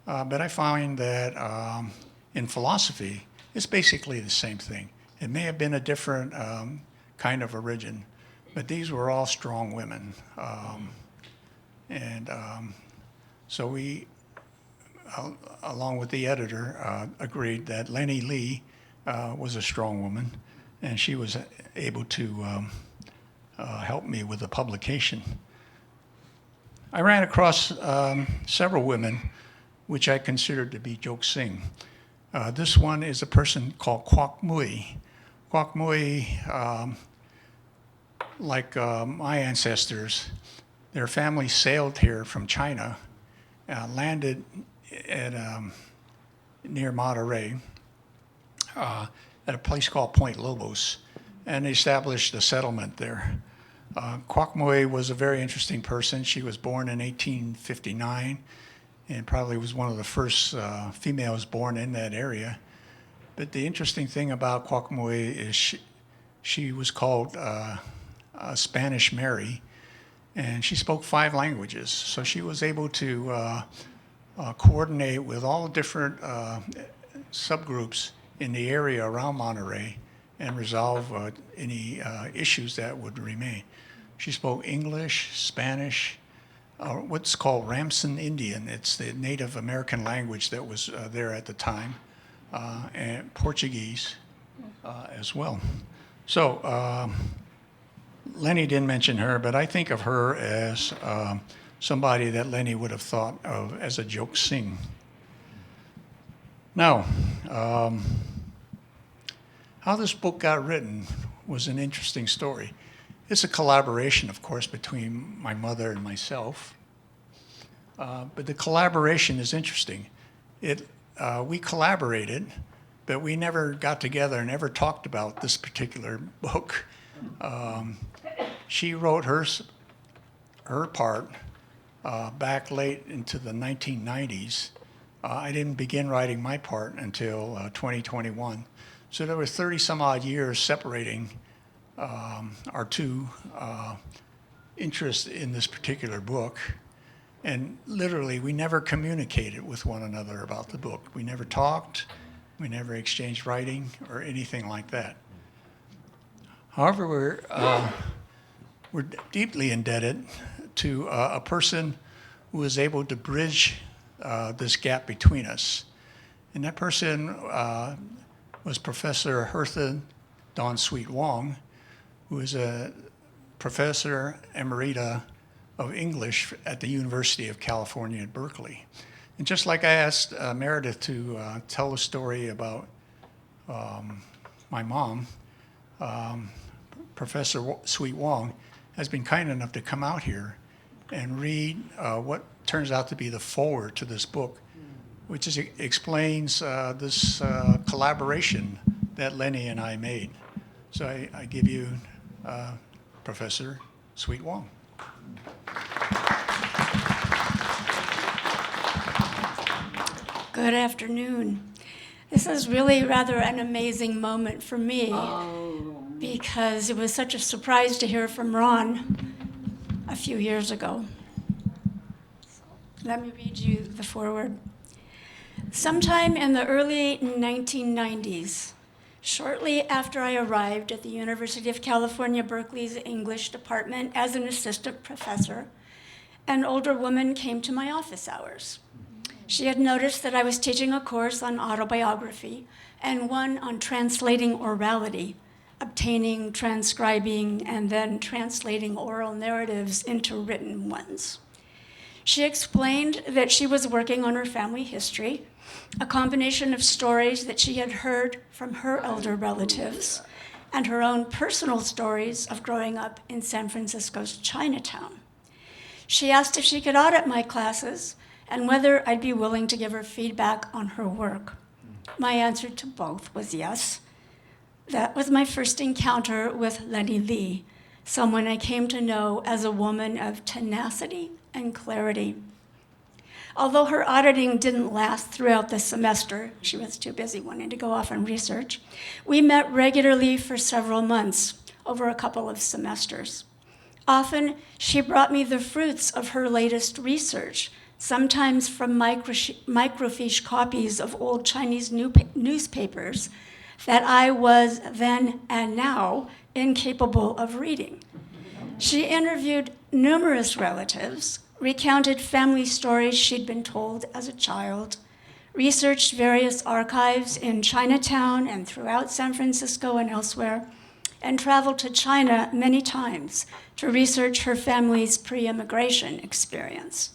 But I find that in philosophy, it's basically the same thing. It may have been a different kind of origin, but these were all strong women. So we, along with the editor, agreed that Lennie Lee was a strong woman, and she was able to help me with the publication. I ran across several women which I considered to be Jok Sing. This one is a person called Kwok Mui. Kwok Mui, like my ancestors, their family sailed here from China, landed at near Monterey at a place called Point Lobos, and established a settlement there. Kwok Mui was a very interesting person. She was born in 1859 and probably was one of the first females born in that area. But the interesting thing about Kwok Mui is she was called Spanish Mary, and she spoke 5 languages. So she was able to coordinate with all different subgroups in the area around Monterey and resolve any issues that would remain. She spoke English, Spanish, what's called Ramson Indian. It's the Native American language that was there at the time, and Portuguese as well. So Lennie didn't mention her, but I think of her as somebody that Lennie would have thought of as a Jok Sing. Now, how this book got written was an interesting story. It's a collaboration, of course, between my mother and myself. But the collaboration is interesting. We collaborated, but we never got together and ever talked about this particular book. She wrote her part back late into the 1990s. I didn't begin writing my part until 2021. So there were 30 some odd years separating our two interests in this particular book. And literally, we never communicated with one another about the book. We never talked, we never exchanged writing or anything like that. However, we're deeply indebted to a person who was able to bridge this gap between us. And that person was Professor Hertha Dawn Sweet Wong, who is a professor emerita of English at the University of California at Berkeley. And just like I asked Meredith to tell a story about my mom, Professor Sweet Wong has been kind enough to come out here and read what turns out to be the foreword to this book, which explains this collaboration that Lennie and I made. So I give you Professor Sweet Wong. Good afternoon. This is really rather an amazing moment for me because it was such a surprise to hear from Ron a few years ago. Let me read you the foreword. Sometime in the early 1990s, shortly after I arrived at the University of California, Berkeley's English department as an assistant professor, an older woman came to my office hours. She had noticed that I was teaching a course on autobiography and one on translating orality, obtaining, transcribing, and then translating oral narratives into written ones. She explained that she was working on her family history, a combination of stories that she had heard from her elder relatives and her own personal stories of growing up in San Francisco's Chinatown. She asked if she could audit my classes and whether I'd be willing to give her feedback on her work. My answer to both was yes. That was my first encounter with Lennie Lee, someone I came to know as a woman of tenacity and clarity. Although her auditing didn't last throughout the semester, she was too busy wanting to go off on research, we met regularly for several months over a couple of semesters. Often, she brought me the fruits of her latest research, sometimes from microfiche copies of old Chinese newspapers that I was then and now incapable of reading. She interviewed numerous relatives, recounted family stories she'd been told as a child, researched various archives in Chinatown and throughout San Francisco and elsewhere, and traveled to China many times to research her family's pre-immigration experience.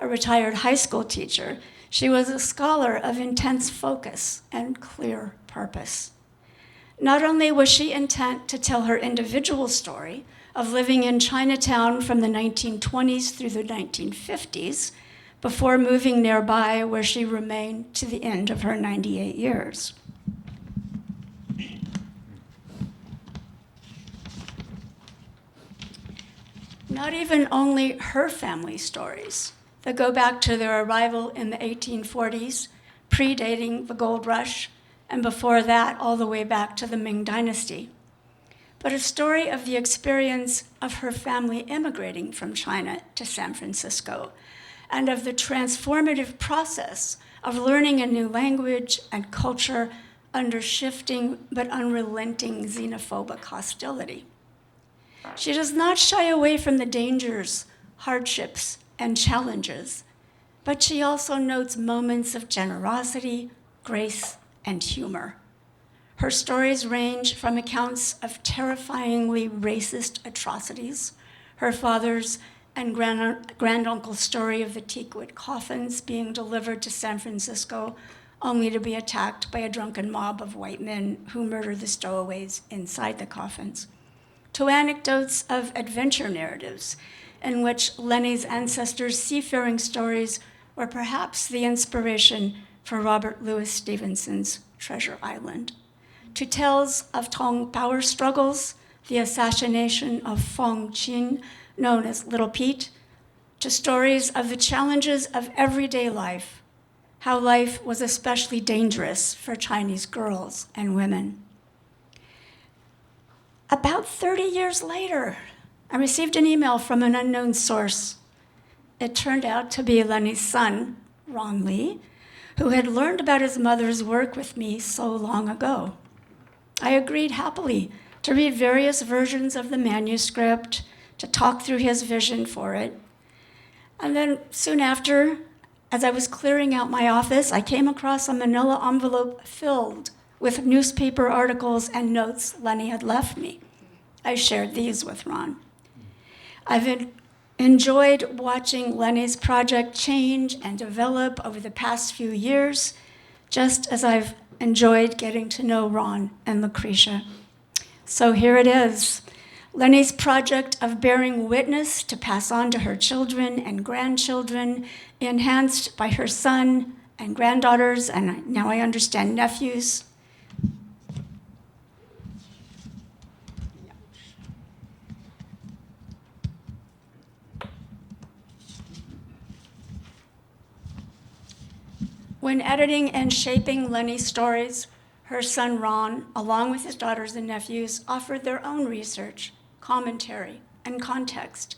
A retired high school teacher, she was a scholar of intense focus and clear purpose. Not only was she intent to tell her individual story of living in Chinatown from the 1920s through the 1950s, before moving nearby where she remained to the end of her 98 years. Not even only her family stories that go back to their arrival in the 1840s, predating the gold rush, and before that, all the way back to the Ming Dynasty, but a story of the experience of her family immigrating from China to San Francisco, and of the transformative process of learning a new language and culture under shifting but unrelenting xenophobic hostility. She does not shy away from the dangers, hardships, and challenges, but she also notes moments of generosity, grace, and humor. Her stories range from accounts of terrifyingly racist atrocities, her father's and granduncle's story of the teakwood coffins being delivered to San Francisco only to be attacked by a drunken mob of white men who murder the stowaways inside the coffins, to anecdotes of adventure narratives in which Lennie's ancestors' seafaring stories were perhaps the inspiration for Robert Louis Stevenson's Treasure Island, to tales of Tong power struggles, the assassination of Fong Qin, known as Little Pete, to stories of the challenges of everyday life, how life was especially dangerous for Chinese girls and women. About 30 years later, I received an email from an unknown source. It turned out to be Lennie's son, Ron Lee, who had learned about his mother's work with me so long ago. I agreed happily to read various versions of the manuscript, to talk through his vision for it. And then soon after, as I was clearing out my office, I came across a manila envelope filled with newspaper articles and notes Lennie had left me. I shared these with Ron. I've enjoyed watching Lennie's project change and develop over the past few years, just as I've enjoyed getting to know Ron and Lucretia. So here it is, Lennie's project of bearing witness to pass on to her children and grandchildren, enhanced by her son and granddaughters, and now I understand nephews. When editing and shaping Lennie's stories, her son Ron, along with his daughters and nephews, offered their own research, commentary, and context.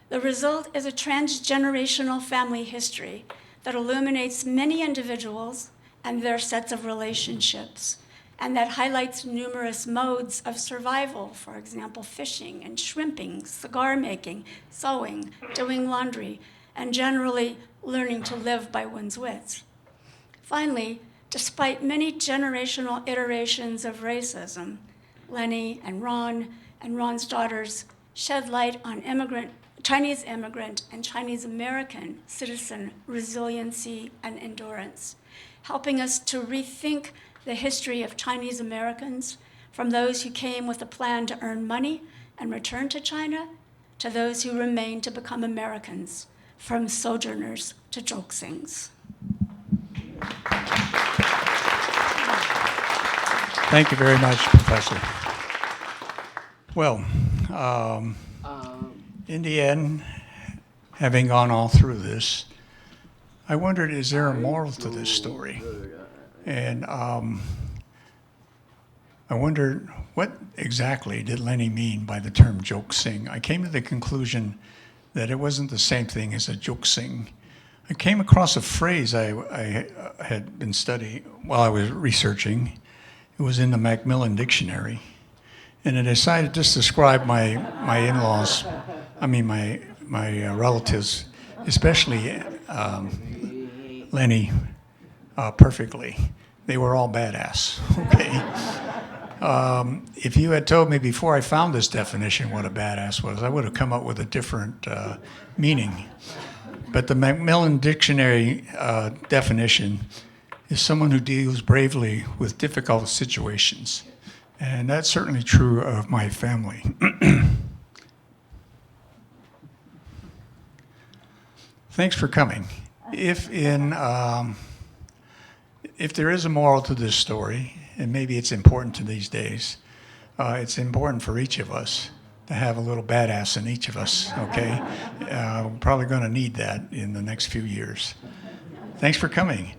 The result is a transgenerational family history that illuminates many individuals and their sets of relationships, and that highlights numerous modes of survival, for example, fishing and shrimping, cigar making, sewing, doing laundry, and generally learning to live by one's wits. Finally, despite many generational iterations of racism, Lennie and Ron's daughters shed light on Chinese immigrant and Chinese American citizen resiliency and endurance, helping us to rethink the history of Chinese Americans, from those who came with a plan to earn money and return to China, to those who remained to become Americans, from sojourners to joksings. Thank you very much, Professor. Well, in the end, having gone all through this, I wondered, is there a moral to this story? And I wondered, what exactly did Lennie mean by the term joksing? I came to the conclusion that it wasn't the same thing as a joksing. I came across a phrase I had been studying while I was researching. It was in the Macmillan Dictionary. And I decided to just describe my in-laws, my relatives, especially Lennie, perfectly. They were all badass, okay? If you had told me before I found this definition what a badass was, I would have come up with a different meaning. But the Macmillan Dictionary definition is someone who deals bravely with difficult situations. And that's certainly true of my family. Thanks for coming. If there is a moral to this story, and maybe it's important to these days, it's important for each of us to have a little badass in each of us, okay? We're probably going to need that in the next few years. Thanks for coming.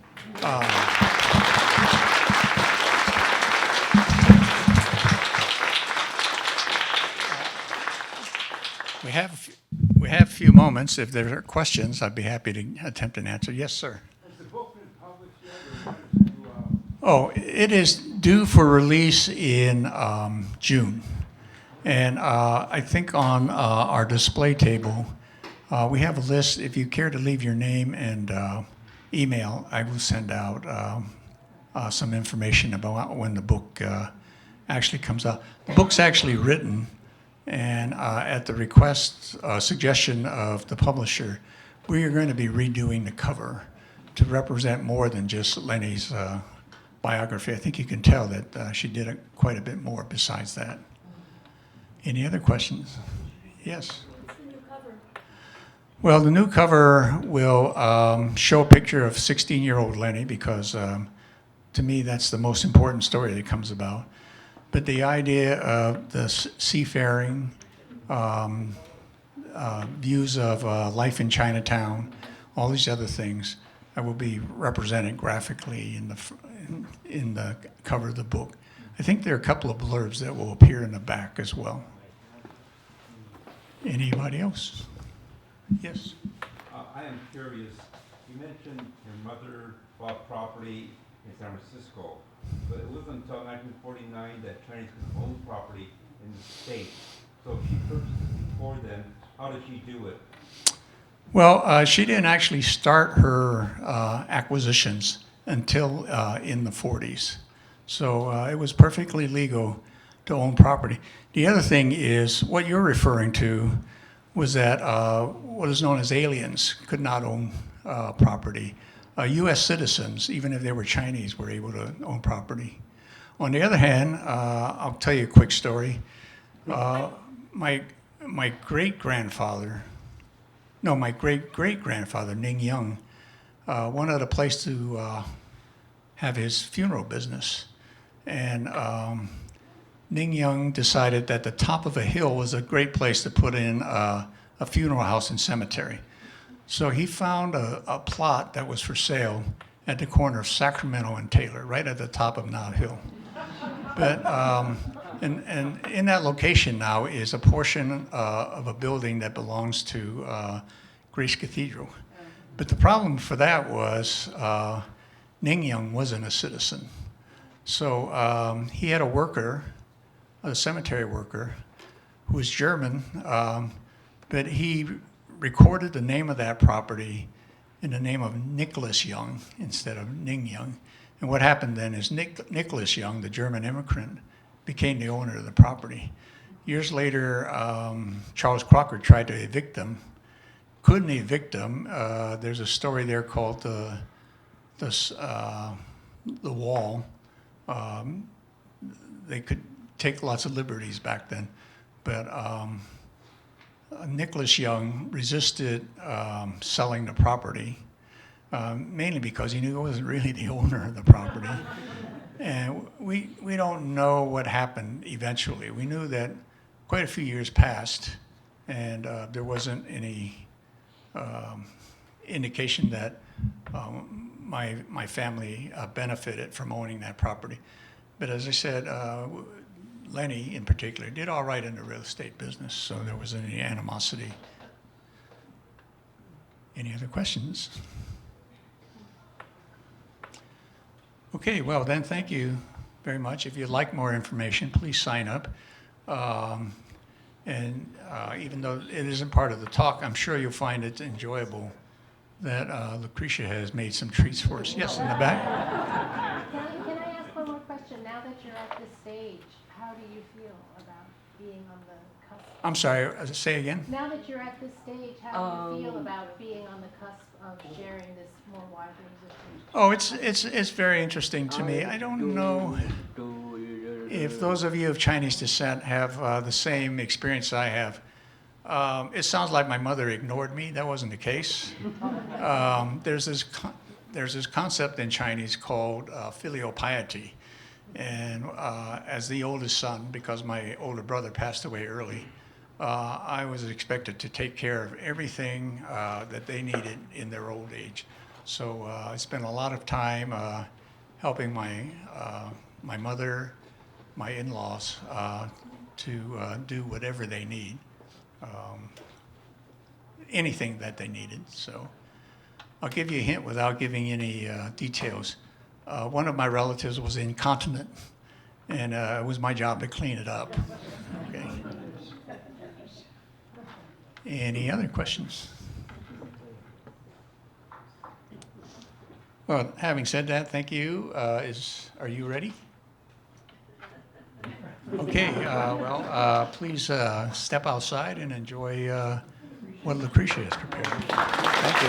We have a few moments. If there are questions, I'd be happy to attempt an answer. Yes, sir. Has the book been published yet, or when is it due? Oh, it is due for release in June. And I think on our display table, we have a list. If you care to leave your name and email, I will send out some information about when the book actually comes out. The book's actually written, and at the suggestion of the publisher, we are going to be redoing the cover to represent more than just Lennie's biography. I think you can tell that she did quite a bit more besides that. Any other questions? Yes? What's the new cover? Well, the new cover will show a picture of 16-year-old Lennie because to me that's the most important story that comes about. But the idea of the seafaring, views of life in Chinatown, all these other things, I will be represented graphically in the cover of the book. I think there are a couple of blurbs that will appear in the back as well. Anybody else? Yes. I am curious. You mentioned your mother bought property in San Francisco, but it wasn't until 1949 that Chinese could own property in the state. So if she purchased it before then, how did she do it? Well, she didn't actually start her acquisitions until in the 40s. So it was perfectly legal to own property. The other thing is, what you're referring to was that what is known as aliens could not own property. U.S. citizens, even if they were Chinese, were able to own property. On the other hand, I'll tell you a quick story. my great-grandfather, no, my great-great-grandfather, Ning Young, wanted a place to have his funeral business. And Ning Young decided that the top of a hill was a great place to put in a funeral house and cemetery. So he found a plot that was for sale at the corner of Sacramento and Taylor, right at the top of Knott Hill. But and in that location now is a portion of a building that belongs to Grace Cathedral. But the problem for that was Ning Young wasn't a citizen. So he had a worker, a cemetery worker, who was German, but he recorded the name of that property in the name of Nicholas Young instead of Ning Young. And what happened then is Nicholas Young, the German immigrant, became the owner of the property. Years later, Charles Crocker tried to evict them, couldn't evict them. There's a story there called the Wall. They could take lots of liberties back then, but Nicholas Young resisted selling the property, mainly because he knew he wasn't really the owner of the property. And we don't know what happened eventually. We knew that quite a few years passed, and there wasn't any indication that my family benefited from owning that property. But as I said, Lennie in particular did all right in the real estate business, so there wasn't any animosity. Any other questions? Okay, well then, thank you very much. If you'd like more information, please sign up. Even though it isn't part of the talk, I'm sure you'll find it enjoyable that Lucretia has made some treats for us. Yes, in the back. Can I ask one more question? Now that you're at this stage, how do you feel about being on the cusp? I'm sorry, say again? Now that you're at this stage, how do you feel about being on the cusp of sharing this more widely existing? Oh, it's very interesting to me. I don't know if those of you of Chinese descent have the same experience I have. It sounds like my mother ignored me. That wasn't the case. There's this concept in Chinese called filial piety. And as the oldest son, because my older brother passed away early, I was expected to take care of everything that they needed in their old age. So I spent a lot of time helping my mother, my in-laws, to do whatever they need, anything that they needed. So I'll give you a hint without giving any details. One of my relatives was incontinent, and it was my job to clean it up. Okay. Any other questions? Well, having said that, thank you. Are you ready? Okay, please step outside and enjoy what Lucretia has prepared. Thank you.